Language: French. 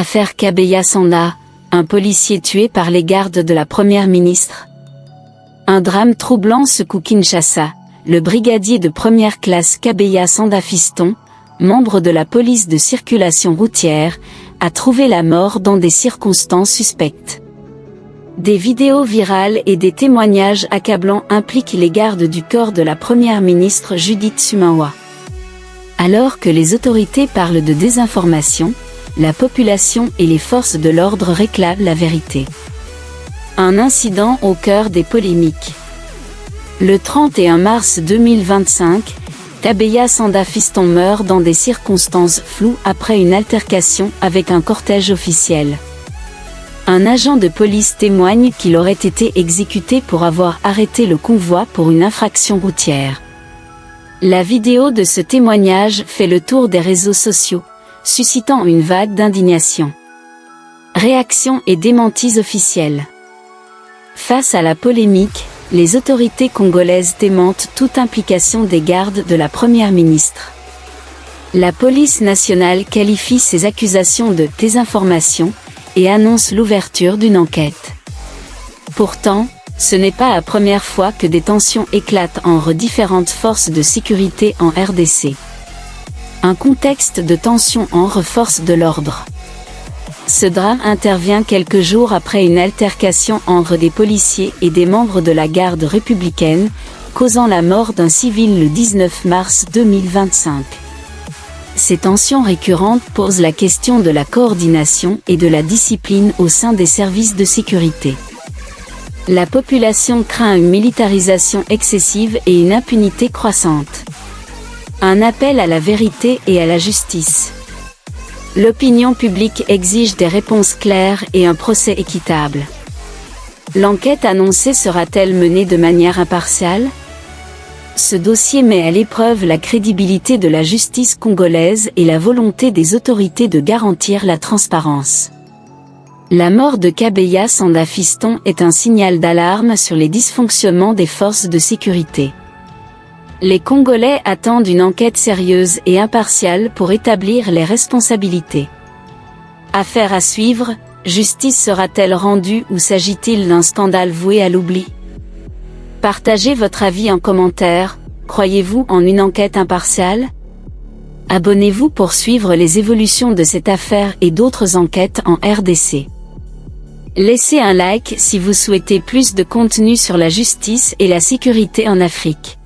Affaire Kabeya Sanda, un policier tué par les gardes de la première ministre. Un drame troublant secoue Kinshasa. Le brigadier de première classe Kabeya Sanda Fiston, membre de la police de circulation routière, a trouvé la mort dans des circonstances suspectes. Des vidéos virales et des témoignages accablants impliquent les gardes du corps de la première ministre Judith Suminwa. Alors que les autorités parlent de désinformation, la population et les forces de l'ordre réclament la vérité. Un incident au cœur des polémiques. Le 31 mars 2025, Kabeya Sanda Fiston meurt dans des circonstances floues après une altercation avec un cortège officiel. Un agent de police témoigne qu'il aurait été exécuté pour avoir arrêté le convoi pour une infraction routière. La vidéo de ce témoignage fait le tour des réseaux sociaux, suscitant une vague d'indignation. Réactions et démentis officiels. Face à la polémique, les autorités congolaises démentent toute implication des gardes de la première ministre. La police nationale qualifie ces accusations de désinformation et annonce l'ouverture d'une enquête. Pourtant, ce n'est pas la première fois que des tensions éclatent entre différentes forces de sécurité en RDC. Un contexte de tension entre forces de l'ordre. Ce drame intervient quelques jours après une altercation entre des policiers et des membres de la garde républicaine, causant la mort d'un civil le 19 mars 2025. Ces tensions récurrentes posent la question de la coordination et de la discipline au sein des services de sécurité. La population craint une militarisation excessive et une impunité croissante. Un appel à la vérité et à la justice. L'opinion publique exige des réponses claires et un procès équitable. L'enquête annoncée sera-t-elle menée de manière impartiale ? Ce dossier met à l'épreuve la crédibilité de la justice congolaise et la volonté des autorités de garantir la transparence. La mort de Kabeya Sanda Fiston est un signal d'alarme sur les dysfonctionnements des forces de sécurité. Les Congolais attendent une enquête sérieuse et impartiale pour établir les responsabilités. Affaire à suivre, justice sera-t-elle rendue ou s'agit-il d'un scandale voué à l'oubli ? Partagez votre avis en commentaire, croyez-vous en une enquête impartiale ? Abonnez-vous pour suivre les évolutions de cette affaire et d'autres enquêtes en RDC. Laissez un like si vous souhaitez plus de contenu sur la justice et la sécurité en Afrique.